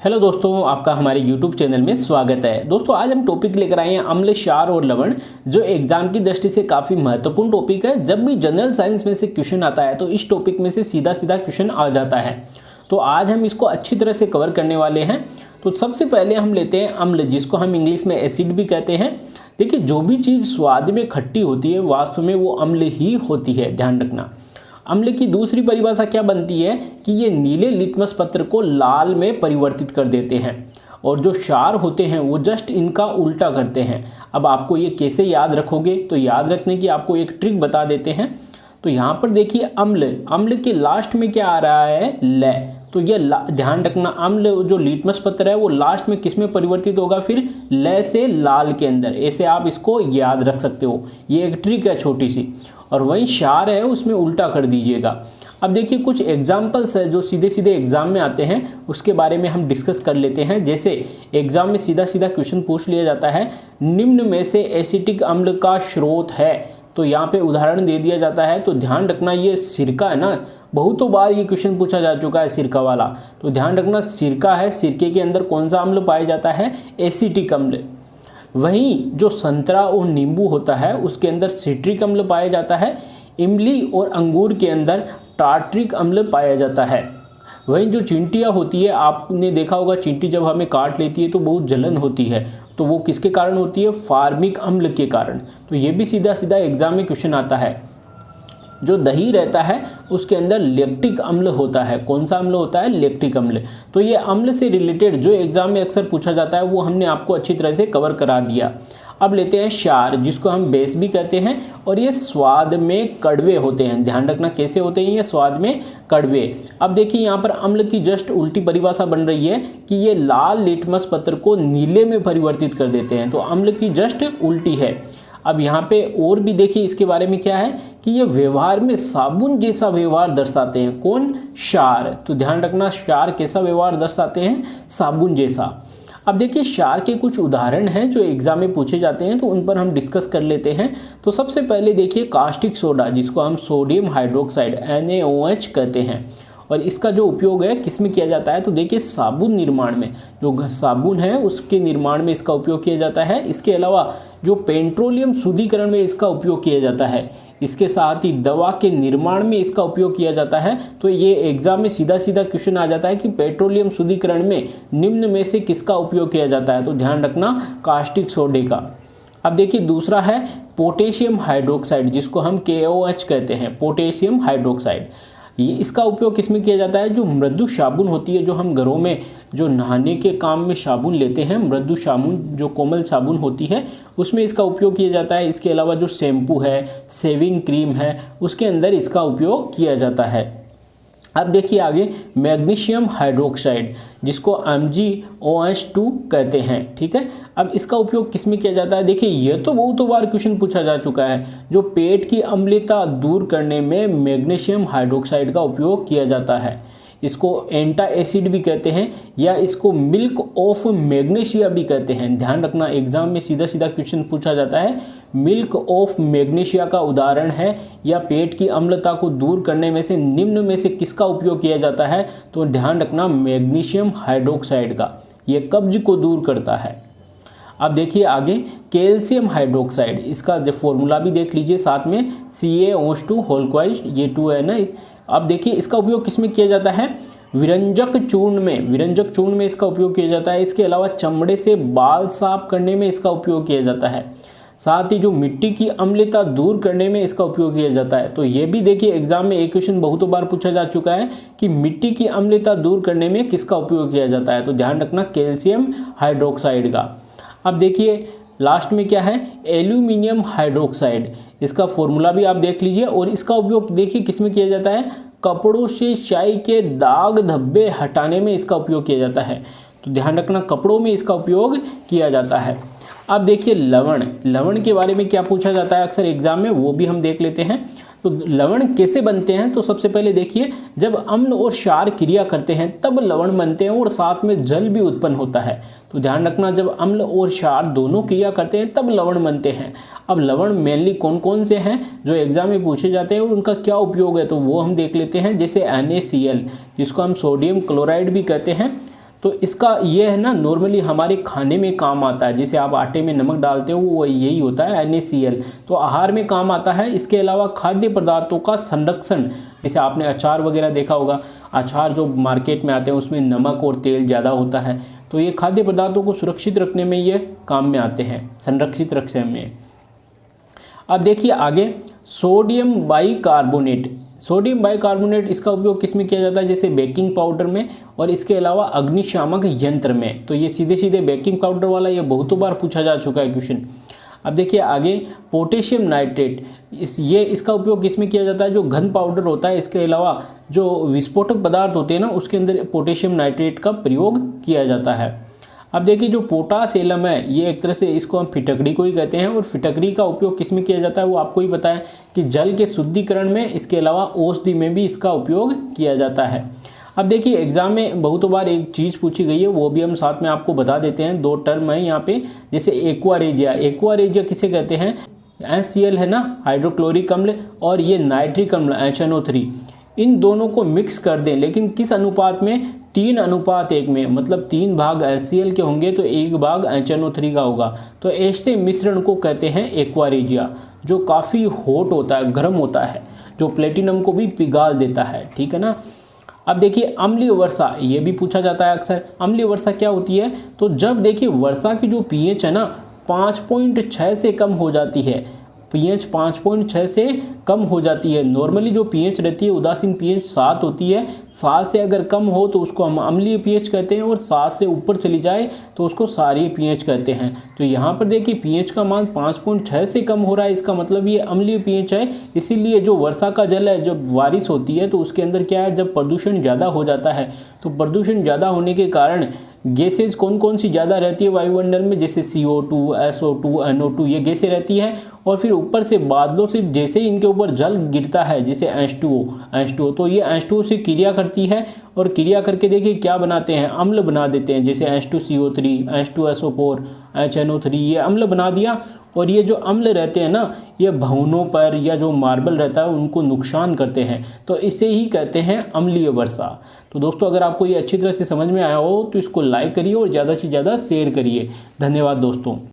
Hello दोस्तों, आपका हमारे YouTube चैनल में स्वागत है। दोस्तों आज हम टॉपिक लेकर आए हैं अम्ल, क्षार और लवण, जो एग्जाम की दृष्टि से काफ़ी महत्वपूर्ण टॉपिक है। जब भी जनरल साइंस में से क्वेश्चन आता है तो इस टॉपिक में से सीधा सीधा क्वेश्चन आ जाता है। तो आज हम इसको अच्छी तरह से कवर करने वाले हैं। तो सबसे पहले हम लेते हैं अम्ल, जिसको हम इंग्लिश में एसिड भी कहते हैं। देखिए, जो भी चीज़ स्वाद में खट्टी होती है वास्तव में वो अम्ल ही होती है, ध्यान रखना। अम्ल की दूसरी परिभाषा क्या बनती है कि ये नीले लिटमस पत्र को लाल में परिवर्तित कर देते हैं, और जो क्षार होते हैं वो जस्ट इनका उल्टा करते हैं। अब आपको ये कैसे याद रखोगे, तो याद रखने की आपको एक ट्रिक बता देते हैं। तो यहाँ पर देखिए अम्ल के लास्ट में क्या आ रहा है, ल। तो ये ध्यान रखना, अम्ल जो लिटमस पत्र है वो लास्ट में किस में परिवर्तित होगा, फिर ल से लाल के अंदर। ऐसे आप इसको याद रख सकते हो, ये एक ट्रिक है छोटी सी। और वहीं क्षार है उसमें उल्टा कर दीजिएगा। अब देखिए कुछ एग्जाम्पल्स है जो सीधे सीधे एग्जाम में आते हैं, उसके बारे में हम डिस्कस कर लेते हैं। जैसे एग्जाम में सीधा सीधा क्वेश्चन पूछ लिया जाता है, निम्न में से एसिटिक अम्ल का स्रोत है। तो यहाँ पे उदाहरण दे दिया जाता है। तो ध्यान रखना, ये सिरका है ना, बहुतों बार ये क्वेश्चन पूछा जा चुका है सिरका वाला। तो ध्यान रखना, सिरका है, सिरके के अंदर कौन सा अम्ल पाया जाता है, एसिटिक अम्ल। वहीं जो संतरा और नींबू होता है उसके अंदर सिट्रिक अम्ल पाया जाता है। इमली और अंगूर के अंदर टार्ट्रिक अम्ल पाया जाता है। वहीं जो चींटियाँ होती है, आपने देखा होगा चींटी जब हमें काट लेती है तो बहुत जलन होती है, तो वो किसके कारण होती है, फार्मिक अम्ल के कारण। तो ये भी सीधा सीधा एग्जाम में क्वेश्चन आता है। जो दही रहता है उसके अंदर लैक्टिक अम्ल होता है। कौन सा अम्ल होता है, लैक्टिक अम्ल। तो ये अम्ल से रिलेटेड जो एग्जाम में अक्सर पूछा जाता है वो हमने आपको अच्छी तरह से कवर करा दिया। अब लेते हैं क्षार, जिसको हम बेस भी कहते हैं, और ये स्वाद में कड़वे होते हैं। ध्यान रखना कैसे होते हैं ये स्वाद में कड़वे। अब देखिए यहाँ पर अम्ल की जस्ट उल्टी परिभाषा बन रही है कि ये लाल लिटमस पत्र को नीले में परिवर्तित कर देते हैं। तो अम्ल की जस्ट उल्टी है। अब यहाँ पे और भी देखिए इसके बारे में क्या है कि ये व्यवहार में साबुन जैसा व्यवहार दर्शाते हैं। कौन, क्षार। तो ध्यान रखना, क्षार कैसा व्यवहार दर्शाते हैं, साबुन जैसा। अब देखिए क्षार के कुछ उदाहरण हैं जो एग्जाम में पूछे जाते हैं, तो उन पर हम डिस्कस कर लेते हैं। तो सबसे पहले देखिए कास्टिक सोडा, जिसको हम सोडियम हाइड्रोक्साइड NaOH कहते हैं, और इसका जो उपयोग है किस में किया जाता है, तो देखिए साबुन निर्माण में, जो साबुन है उसके निर्माण में इसका उपयोग किया जाता है। इसके अलावा जो पेट्रोलियम शुद्धिकरण में इसका उपयोग किया जाता है, इसके साथ ही दवा के निर्माण में इसका उपयोग किया जाता है। तो ये एग्जाम में सीधा सीधा क्वेश्चन आ जाता है कि पेट्रोलियम शुद्धिकरण में निम्न में से किसका उपयोग किया जाता है। तो ध्यान रखना, कास्टिक सोडे का। अब देखिए दूसरा है पोटेशियम हाइड्रोक्साइड, जिसको हम KOH कहते हैं, पोटेशियम हाइड्रोक्साइड। ये इसका उपयोग किस में किया जाता है, जो मृदु साबुन होती है, जो हम घरों में जो नहाने के काम में साबुन लेते हैं, मृदु साबुन जो कोमल साबुन होती है उसमें इसका उपयोग किया जाता है। इसके अलावा जो शैम्पू है, शेविंग क्रीम है, उसके अंदर इसका उपयोग किया जाता है। अब देखिए आगे मैग्नीशियम हाइड्रोक्साइड, जिसको MgOH2 कहते हैं, ठीक है। अब इसका उपयोग किस में किया जाता है, देखिए ये तो बहुत बार क्वेश्चन पूछा जा चुका है। जो पेट की अम्लता दूर करने में मैग्नीशियम हाइड्रोक्साइड का उपयोग किया जाता है। इसको एंटा एसिड भी कहते हैं, या इसको मिल्क ऑफ मैग्नीशिया भी कहते हैं। ध्यान रखना, एग्जाम में सीधा सीधा क्वेश्चन पूछा जाता है। मिल्क ऑफ मैग्नीशिया का उदाहरण है, या पेट की अम्लता को दूर करने में से निम्न में से किसका उपयोग किया जाता है, तो ध्यान रखना मैग्नीशियम हाइड्रोक्साइड का। ये कब्ज को दूर करता है। अब देखिए आगे कैल्शियम हाइड्रोक्साइड, इसका जो फॉर्मूला भी देख लीजिए साथ में, CaOH2 ये 2 है ना। अब देखिए इसका उपयोग किस में किया जाता है, विरंजक चूर्ण में इसका उपयोग किया जाता है। इसके अलावा चमड़े से बाल साफ करने में इसका उपयोग किया जाता है। साथ ही जो मिट्टी की अम्लता दूर करने में इसका उपयोग किया जाता है। तो ये भी देखिए एग्जाम में एक क्वेश्चन बहुत बार पूछा जा चुका है कि मिट्टी की अम्लता दूर करने में किसका उपयोग किया जाता है। तो ध्यान रखना कैल्शियम हाइड्रोक्साइड का। अब देखिए लास्ट में क्या है, एल्यूमिनियम हाइड्रोक्साइड। इसका फॉर्मूला भी आप देख लीजिए, और इसका उपयोग देखिए किस में किया जाता है, कपड़ों से स्याही के दाग धब्बे हटाने में इसका उपयोग किया जाता है। तो ध्यान रखना, कपड़ों में इसका उपयोग किया जाता है। अब देखिए लवण के बारे में क्या पूछा जाता है अक्सर एग्जाम में, वो भी हम देख लेते हैं। तो लवण कैसे बनते हैं, तो सबसे पहले देखिए जब अम्ल और क्षार क्रिया करते हैं तब लवण बनते हैं, और साथ में जल भी उत्पन्न होता है। तो ध्यान रखना, जब अम्ल और क्षार दोनों क्रिया करते हैं तब लवण बनते हैं। अब लवण मेनली कौन कौन से हैं जो एग्जाम में पूछे जाते हैं और उनका क्या उपयोग है, तो वो हम देख लेते हैं। जैसे NaCl, जिसको हम सोडियम क्लोराइड भी कहते हैं, तो इसका ये है ना, नॉर्मली हमारे खाने में काम आता है, जैसे आप आटे में नमक डालते हो वो यही होता है NaCl, तो आहार में काम आता है। इसके अलावा खाद्य पदार्थों का संरक्षण, जैसे आपने अचार वगैरह देखा होगा, अचार जो मार्केट में आते हैं उसमें नमक और तेल ज़्यादा होता है, तो ये खाद्य पदार्थों को सुरक्षित रखने में ये काम में आते हैं, संरक्षित रखने में। अब देखिए आगे, सोडियम बाइकार्बोनेट। सोडियम बाइकार्बोनेट इसका उपयोग किस में किया जाता है, जैसे बेकिंग पाउडर में और इसके अलावा अग्निशामक यंत्र में। तो ये सीधे सीधे बेकिंग पाउडर वाला ये बहुतों बार पूछा जा चुका है क्वेश्चन। अब देखिए आगे, पोटेशियम नाइट्रेट, इसका उपयोग किस में किया जाता है, जो घन पाउडर होता है, इसके अलावा जो विस्फोटक पदार्थ होते हैं ना उसके अंदर पोटेशियम नाइट्रेट का प्रयोग किया जाता है। अब देखिए जो पोटास एलम है, ये एक तरह से इसको हम फिटकरी को ही कहते हैं, और फिटकरी का उपयोग किस में किया जाता है वो आपको ही पता है कि जल के शुद्धिकरण में, इसके अलावा औषधि में भी इसका उपयोग किया जाता है। अब देखिए एग्जाम में बहुत बार एक चीज़ पूछी गई है, वो भी हम साथ में आपको बता देते हैं। 2 टर्म है यहाँ पे, जैसे एक्वारेजिया। एक्वारेजिया किसे कहते हैं, HCl है ना, हाइड्रोक्लोरिक अम्ल, और ये नाइट्रिक अम्ल HNO3, इन दोनों को मिक्स कर दें, लेकिन किस अनुपात में, 3:1 में, मतलब 3 भाग HCl के होंगे तो 1 भाग HNO3 का होगा। तो ऐसे मिश्रण को कहते हैं एक्वारेजिया, जो काफ़ी हॉट होता है, गर्म होता है, जो प्लेटिनम को भी पिघाल देता है, ठीक है ना। अब देखिए अम्लीय वर्षा, ये भी पूछा जाता है अक्सर। अम्लीय वर्षा क्या होती है, तो जब देखिए वर्षा की जो pH है ना 5.6 से कम हो जाती है, pH 5.6 से कम हो जाती है। नॉर्मली जो pH रहती है उदासीन pH 7 होती है, 7 से अगर कम हो तो उसको हम अम्लीय pH कहते हैं, और 7 से ऊपर चली जाए तो उसको क्षारीय pH कहते हैं। तो यहाँ पर देखिए pH का मान 5.6 से कम हो रहा है, इसका मतलब ये अम्लीय pH है। इसीलिए जो वर्षा का जल है, जब बारिश होती है तो उसके अंदर क्या है, जब प्रदूषण ज़्यादा हो जाता है, तो प्रदूषण ज़्यादा होने के कारण गैसेज कौन कौन सी ज़्यादा रहती है वायुमंडल में, जैसे CO2, SO2, NO2, ये गैसें रहती हैं। और फिर ऊपर से बादलों से जैसे ही इनके ऊपर जल गिरता है, जैसे H2O, तो ये H2O से क्रिया करती है, और क्रिया करके देखिए क्या बनाते हैं, अम्ल बना देते हैं, जैसे H2CO3, H2SO4, HNO3, ये अम्ल बना दिया। और ये जो अम्ल रहते हैं ना, ये भवनों पर या जो मार्बल रहता है उनको नुकसान करते हैं, तो इसे ही कहते हैं अम्लीय वर्षा। तो दोस्तों अगर आपको ये अच्छी तरह से समझ में आया हो तो इसको लाइक करिए और ज़्यादा से ज़्यादा शेयर करिए। धन्यवाद दोस्तों।